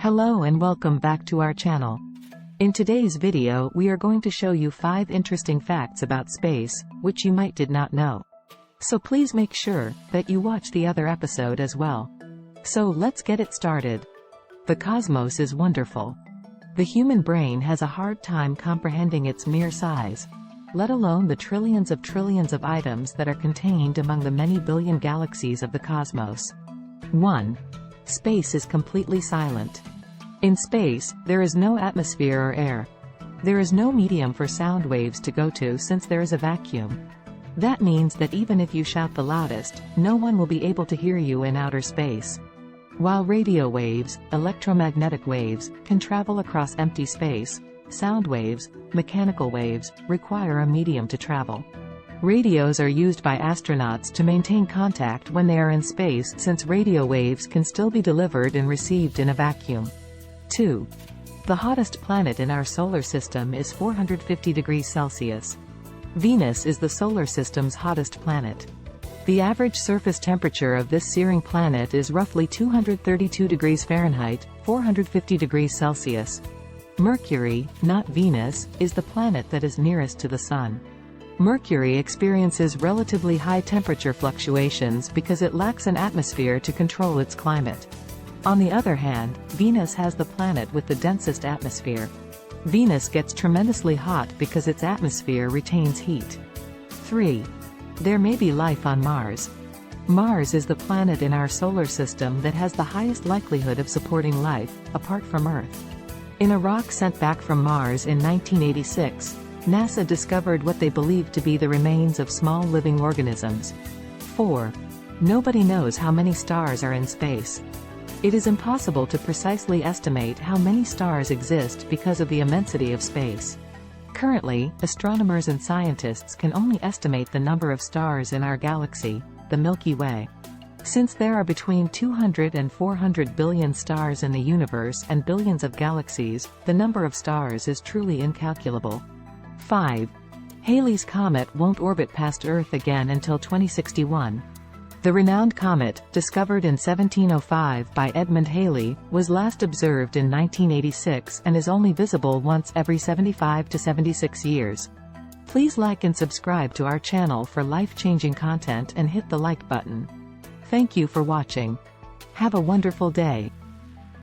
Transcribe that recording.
Hello and welcome back to our channel. In today's video we are going to show you 5 interesting facts about space, which you might did not know. So please make sure that you watch the other episode as well. So let's get it started. The cosmos is wonderful. The human brain has a hard time comprehending its mere size, let alone the trillions of items that are contained among the many billion galaxies of the cosmos. 1. Space is completely silent. In space, there is no atmosphere or air. There is no medium for sound waves to go to since there is a vacuum. That means that even if you shout the loudest, no one will be able to hear you in outer space. While radio waves, electromagnetic waves, can travel across empty space, sound waves, mechanical waves, require a medium to travel. Radios are used by astronauts to maintain contact when they are in space since radio waves can still be delivered and received in a vacuum. 2. The hottest planet in our solar system is 450 degrees Celsius. Venus is the solar system's hottest planet. The average surface temperature of this searing planet is roughly 232 degrees Fahrenheit, 450 degrees Celsius. Mercury, not Venus, is the planet that is nearest to the Sun. Mercury experiences relatively high temperature fluctuations because it lacks an atmosphere to control its climate. On the other hand, Venus has the planet with the densest atmosphere. Venus gets tremendously hot because its atmosphere retains heat. 3. There may be life on Mars. Mars is the planet in our solar system that has the highest likelihood of supporting life, apart from Earth. In a rock sent back from Mars in 1986, NASA discovered what they believed to be the remains of small living organisms. 4. Nobody knows how many stars are in space. It is impossible to precisely estimate how many stars exist because of the immensity of space. Currently, astronomers and scientists can only estimate the number of stars in our galaxy, the Milky Way. Since there are between 200 and 400 billion stars in the universe and billions of galaxies, the number of stars is truly incalculable. 5. Halley's Comet won't orbit past Earth again until 2061. The renowned comet, discovered in 1705 by Edmund Halley, was last observed in 1986 and is only visible once every 75 to 76 years. Please like and subscribe to our channel for life-changing content and hit the like button. Thank you for watching. Have a wonderful day.